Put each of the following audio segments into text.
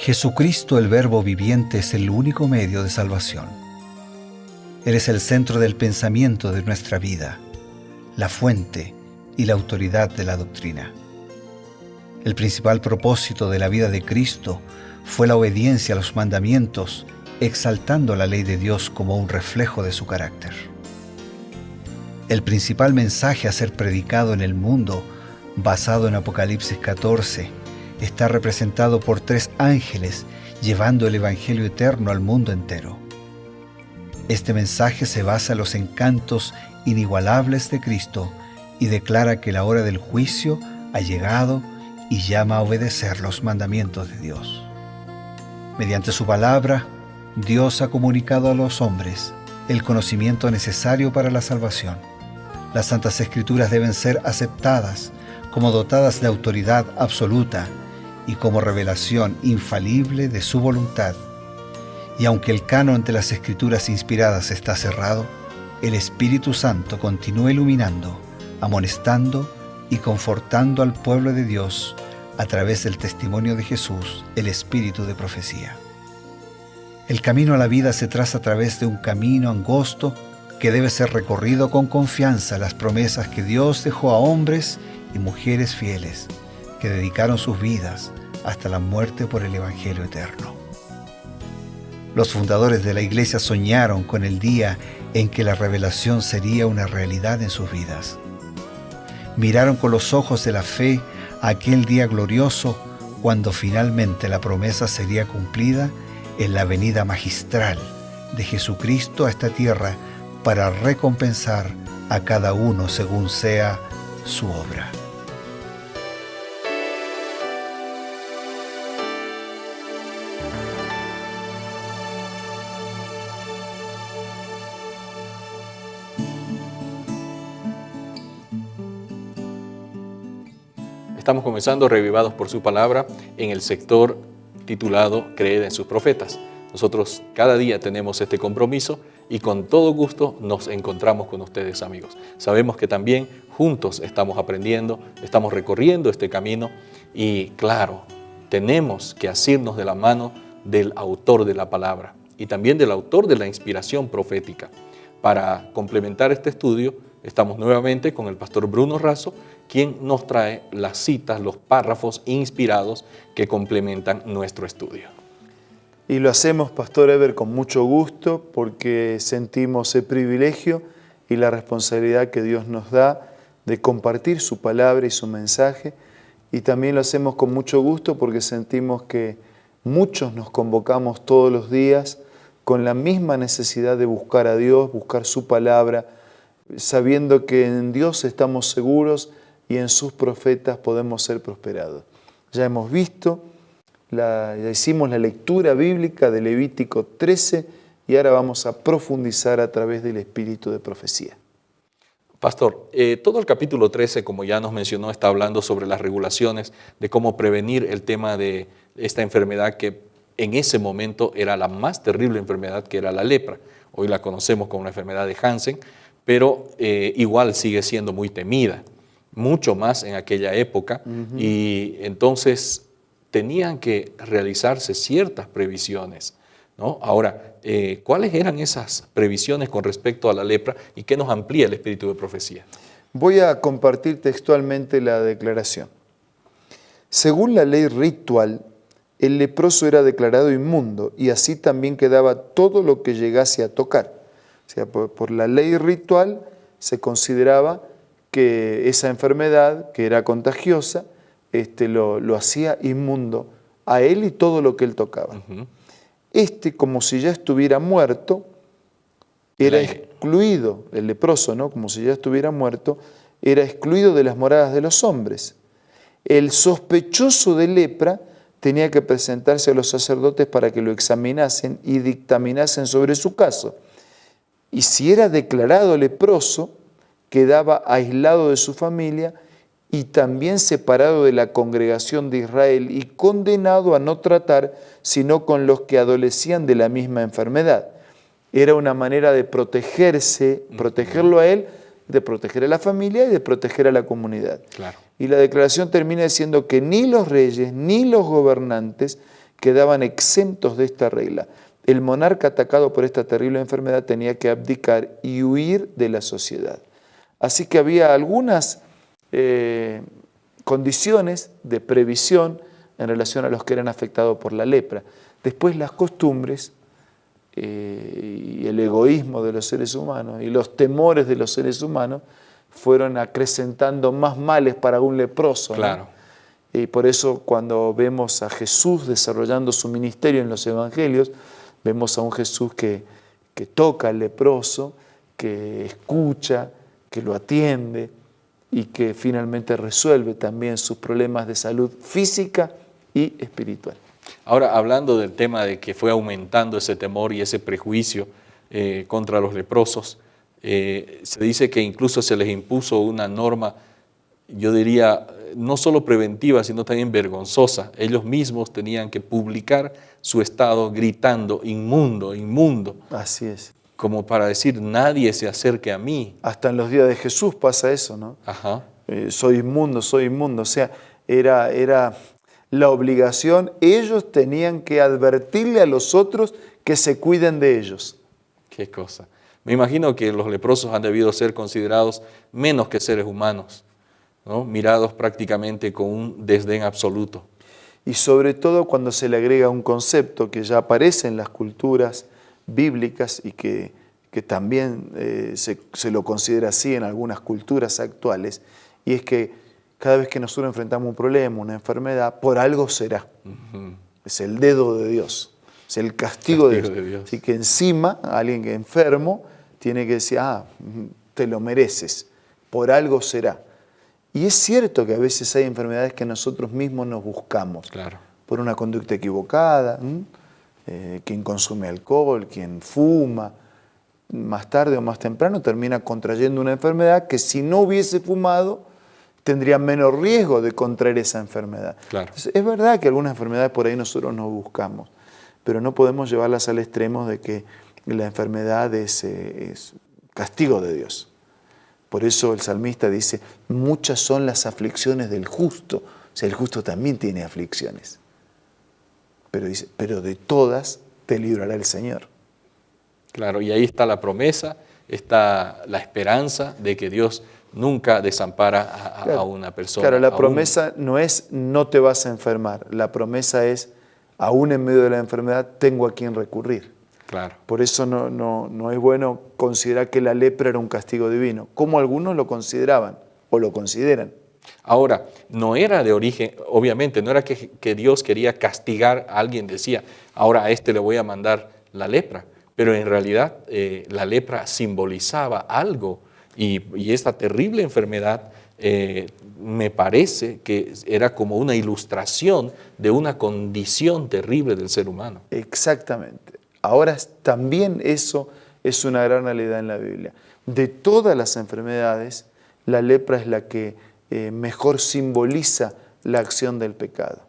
Jesucristo, el Verbo viviente, es el único medio de salvación. Él es el centro del pensamiento de nuestra vida, la fuente y la autoridad de la doctrina. El principal propósito de la vida de Cristo fue la obediencia a los mandamientos, exaltando la ley de Dios como un reflejo de su carácter. El principal mensaje a ser predicado en el mundo, basado en Apocalipsis 14, está representado por 3 ángeles llevando el Evangelio eterno al mundo entero. Este mensaje se basa en los encantos inigualables de Cristo y declara que la hora del juicio ha llegado y llama a obedecer los mandamientos de Dios. Mediante su palabra, Dios ha comunicado a los hombres el conocimiento necesario para la salvación. Las Santas Escrituras deben ser aceptadas como dotadas de autoridad absoluta y como revelación infalible de su voluntad. Y aunque el canon de las Escrituras inspiradas está cerrado, el Espíritu Santo continúa iluminando, amonestando y confortando al pueblo de Dios a través del testimonio de Jesús, el Espíritu de profecía. El camino a la vida se traza a través de un camino angosto que debe ser recorrido con confianza en las promesas que Dios dejó a hombres y mujeres fieles que dedicaron sus vidas hasta la muerte por el Evangelio eterno. Los fundadores de la Iglesia soñaron con el día en que la revelación sería una realidad en sus vidas. Miraron con los ojos de la fe a aquel día glorioso cuando finalmente la promesa sería cumplida en la venida magistral de Jesucristo a esta tierra para recompensar a cada uno según sea su obra. Estamos comenzando Revivados por su Palabra en el sector titulado Creed en sus profetas. Nosotros cada día tenemos este compromiso y con todo gusto nos encontramos con ustedes, amigos. Sabemos que también juntos estamos aprendiendo, estamos recorriendo este camino y claro, tenemos que asirnos de la mano del autor de la palabra y también del autor de la inspiración profética. Para complementar este estudio, estamos nuevamente con el pastor Bruno Razo, quien nos trae las citas, los párrafos inspirados que complementan nuestro estudio. Y lo hacemos, Pastor Eber, con mucho gusto porque sentimos el privilegio y la responsabilidad que Dios nos da de compartir su palabra y su mensaje. Y también lo hacemos con mucho gusto porque sentimos que muchos nos convocamos todos los días con la misma necesidad de buscar a Dios, buscar su palabra, sabiendo que en Dios estamos seguros y en sus profetas podemos ser prosperados. Ya hemos visto, ya hicimos la lectura bíblica de Levítico 13 y ahora vamos a profundizar a través del espíritu de profecía. Pastor, todo el capítulo 13, como ya nos mencionó, está hablando sobre las regulaciones de cómo prevenir el tema de esta enfermedad que en ese momento era la más terrible enfermedad, que era la lepra. Hoy la conocemos como una enfermedad de Hansen, pero igual sigue siendo muy temida, mucho más en aquella época. Y entonces tenían que realizarse ciertas previsiones, ¿no? Ahora, ¿cuáles eran esas previsiones con respecto a la lepra y qué nos amplía el espíritu de profecía? Voy a compartir textualmente la declaración. Según la ley ritual, el leproso era declarado inmundo y así también quedaba todo lo que llegase a tocar. O sea, por la ley ritual se consideraba que esa enfermedad, que era contagiosa, lo hacía inmundo a él y todo lo que él tocaba. Como si ya estuviera muerto, era excluido, el leproso, ¿no? Como si ya estuviera muerto, era excluido de las moradas de los hombres. El sospechoso de lepra tenía que presentarse a los sacerdotes para que lo examinasen y dictaminasen sobre su caso. Y si era declarado leproso, quedaba aislado de su familia y también separado de la congregación de Israel y condenado a no tratar sino con los que adolecían de la misma enfermedad. Era una manera de protegerse, protegerlo a él, de proteger a la familia y de proteger a la comunidad. Claro. Y la declaración termina diciendo que ni los reyes ni los gobernantes quedaban exentos de esta regla. El monarca atacado por esta terrible enfermedad tenía que abdicar y huir de la sociedad. Así que había algunas condiciones de previsión en relación a los que eran afectados por la lepra. Después las costumbres y el egoísmo de los seres humanos y los temores de los seres humanos fueron acrecentando más males para un leproso, ¿no? Claro. Y por eso cuando vemos a Jesús desarrollando su ministerio en los evangelios, vemos a un Jesús que toca al leproso, que escucha, que lo atiende y que finalmente resuelve también sus problemas de salud física y espiritual. Ahora, hablando del tema de que fue aumentando ese temor y ese prejuicio contra los leprosos, se dice que incluso se les impuso una norma, yo diría, no solo preventiva, sino también vergonzosa. Ellos mismos tenían que publicar su estado gritando, inmundo, inmundo. Así es. Como para decir, nadie se acerque a mí. Hasta en los días de Jesús pasa eso, ¿no? Ajá. Soy inmundo, soy inmundo. O sea, era la obligación, ellos tenían que advertirle a los otros que se cuiden de ellos. Qué cosa. Me imagino que los leprosos han debido ser considerados menos que seres humanos, ¿no? Mirados prácticamente con un desdén absoluto. Y sobre todo cuando se le agrega un concepto que ya aparece en las culturas bíblicas y que también se lo considera así en algunas culturas actuales, y es que cada vez que nosotros enfrentamos un problema, una enfermedad, por algo será. Es el dedo de Dios, es el castigo de Dios. Así que encima alguien que es enfermo tiene que decir, te lo mereces, por algo será. Y es cierto que a veces hay enfermedades que nosotros mismos nos buscamos, Claro. por una conducta equivocada, quien consume alcohol, quien fuma, más tarde o más temprano termina contrayendo una enfermedad que si no hubiese fumado tendría menos riesgo de contraer esa enfermedad. Claro. Entonces, es verdad que algunas enfermedades por ahí nosotros nos buscamos, pero no podemos llevarlas al extremo de que la enfermedad es castigo de Dios. Por eso el salmista dice, muchas son las aflicciones del justo. O sea, el justo también tiene aflicciones. Pero dice, pero de todas te librará el Señor. Claro, y ahí está la promesa, está la esperanza de que Dios nunca desampara a una persona. Claro, la promesa no es no te vas a enfermar. La promesa es, aún en medio de la enfermedad, tengo a quien recurrir. Claro. Por eso no es bueno considerar que la lepra era un castigo divino, como algunos lo consideraban o lo consideran. Ahora, no era de origen, obviamente, no era que Dios quería castigar a alguien, decía, ahora a este le voy a mandar la lepra, pero en realidad la lepra simbolizaba algo y esta terrible enfermedad me parece que era como una ilustración de una condición terrible del ser humano. Exactamente. Ahora también eso es una gran realidad en la Biblia. De todas las enfermedades, la lepra es la que mejor simboliza la acción del pecado.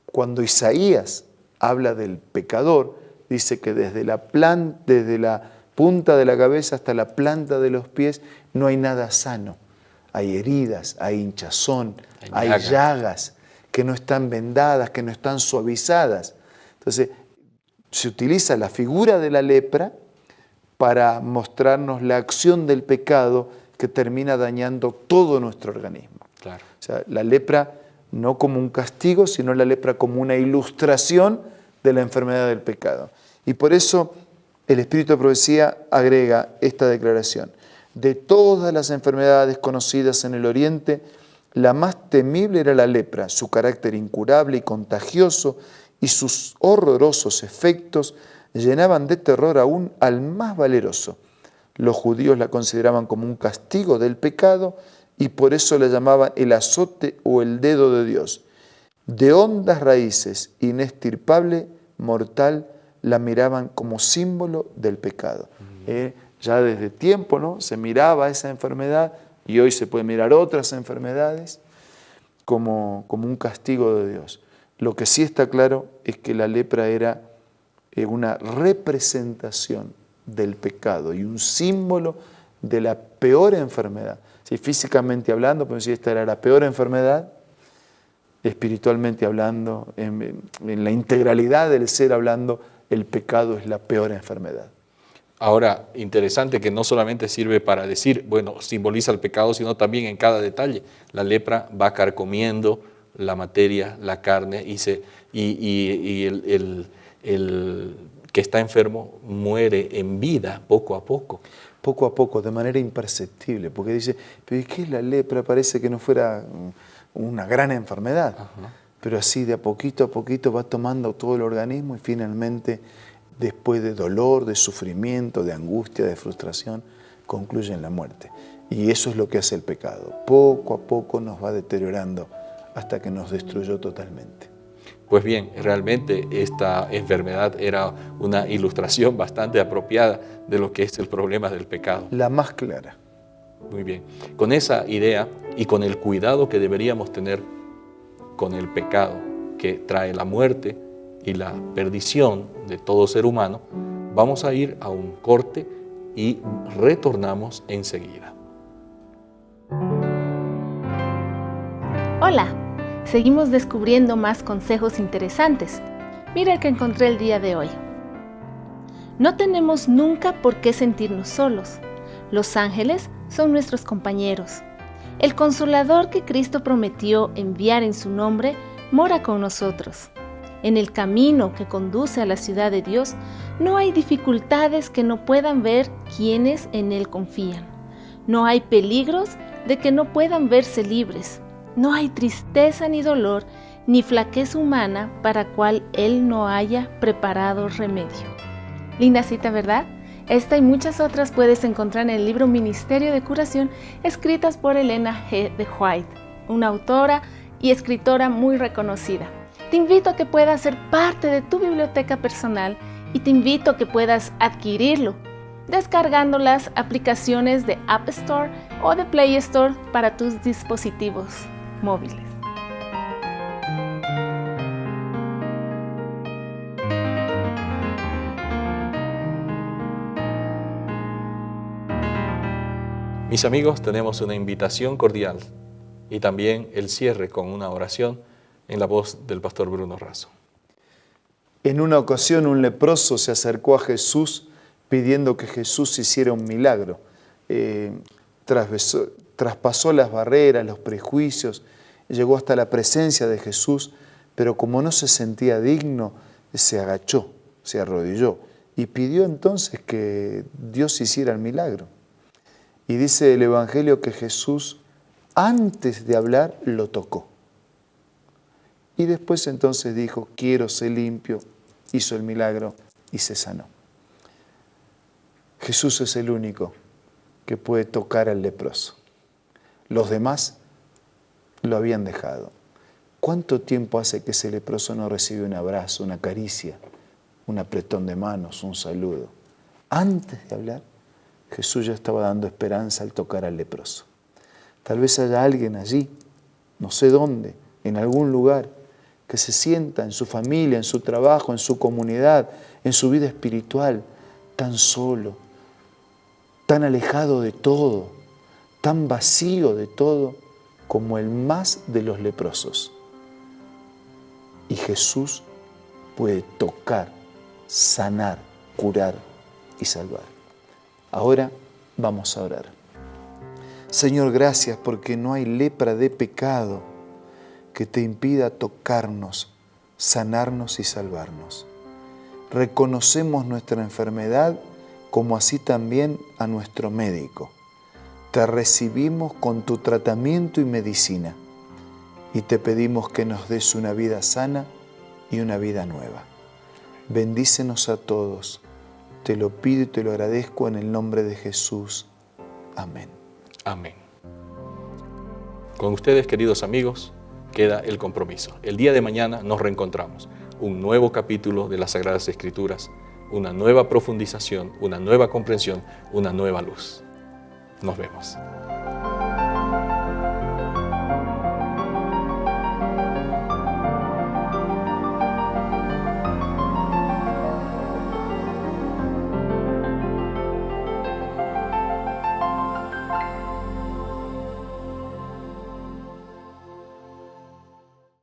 Cuando Isaías habla del pecador, dice que desde la punta de la cabeza hasta la planta de los pies no hay nada sano. Hay heridas, hay hinchazón, hay llagas que no están vendadas, que no están suavizadas. Entonces, se utiliza la figura de la lepra para mostrarnos la acción del pecado que termina dañando todo nuestro organismo. Claro. O sea, la lepra no como un castigo, sino la lepra como una ilustración de la enfermedad del pecado. Y por eso el Espíritu de Profecía agrega esta declaración. De todas las enfermedades conocidas en el Oriente, la más temible era la lepra, su carácter incurable y contagioso y sus horrorosos efectos llenaban de terror aún al más valeroso. Los judíos la consideraban como un castigo del pecado y por eso la llamaban el azote o el dedo de Dios. De hondas raíces, inestirpable, mortal, la miraban como símbolo del pecado. Ya desde tiempo, ¿no?, se miraba esa enfermedad y hoy se puede mirar otras enfermedades como un castigo de Dios. Lo que sí está claro es que la lepra era una representación del pecado y un símbolo de la peor enfermedad. Si físicamente hablando, podemos decir esta era la peor enfermedad, espiritualmente hablando, en la integralidad del ser hablando, el pecado es la peor enfermedad. Ahora, interesante que no solamente sirve para decir, bueno, simboliza el pecado, sino también en cada detalle. La lepra va carcomiendo la materia, la carne, y el que está enfermo muere en vida poco a poco. Poco a poco, de manera imperceptible, porque dice, pero ¿qué es la lepra? Parece que no fuera una gran enfermedad, pero así de a poquito va tomando todo el organismo y finalmente, después de dolor, de sufrimiento, de angustia, de frustración, concluye en la muerte. Y eso es lo que hace el pecado. Poco a poco nos va deteriorando hasta que nos destruyó totalmente. Pues bien, realmente esta enfermedad era una ilustración bastante apropiada de lo que es el problema del pecado. La más clara. Muy bien. Con esa idea y con el cuidado que deberíamos tener con el pecado que trae la muerte y la perdición de todo ser humano, vamos a ir a un corte y retornamos enseguida. Hola, seguimos descubriendo más consejos interesantes. Mira el que encontré el día de hoy. No tenemos nunca por qué sentirnos solos. Los ángeles son nuestros compañeros. El Consolador que Cristo prometió enviar en su nombre mora con nosotros. En el camino que conduce a la ciudad de Dios, no hay dificultades que no puedan ver quienes en Él confían. No hay peligros de que no puedan verse libres. No hay tristeza ni dolor, ni flaqueza humana para cual Él no haya preparado remedio. Linda cita, ¿verdad? Esta y muchas otras puedes encontrar en el libro Ministerio de Curación, escritas por Elena G. de White, una autora y escritora muy reconocida. Te invito a que puedas ser parte de tu biblioteca personal y te invito a que puedas adquirirlo descargando las aplicaciones de App Store o de Play Store para tus dispositivos móviles. Mis amigos, tenemos una invitación cordial y también el cierre con una oración en la voz del pastor Bruno Razo. En una ocasión un leproso se acercó a Jesús pidiendo que Jesús hiciera un milagro. Traspasó las barreras, los prejuicios, llegó hasta la presencia de Jesús, pero como no se sentía digno, se agachó, se arrodilló y pidió entonces que Dios hiciera el milagro. Y dice el Evangelio que Jesús, antes de hablar, lo tocó. Y después entonces dijo, quiero ser limpio, hizo el milagro y se sanó. Jesús es el único que puede tocar al leproso. Los demás lo habían dejado. ¿Cuánto tiempo hace que ese leproso no recibe un abrazo, una caricia, un apretón de manos, un saludo? Antes de hablar, Jesús ya estaba dando esperanza al tocar al leproso. Tal vez haya alguien allí, no sé dónde, en algún lugar, que se sienta en su familia, en su trabajo, en su comunidad, en su vida espiritual, tan solo, tan alejado de todo, tan vacío de todo, como el más de los leprosos. Y Jesús puede tocar, sanar, curar y salvar. Ahora vamos a orar. Señor, gracias porque no hay lepra de pecado que te impida tocarnos, sanarnos y salvarnos. Reconocemos nuestra enfermedad como así también a nuestro médico. Te recibimos con tu tratamiento y medicina y te pedimos que nos des una vida sana y una vida nueva. Bendícenos a todos. Te lo pido y te lo agradezco en el nombre de Jesús. Amén. Amén. Con ustedes, queridos amigos, queda el compromiso. El día de mañana nos reencontramos. Un nuevo capítulo de las Sagradas Escrituras, una nueva profundización, una nueva comprensión, una nueva luz. Nos vemos.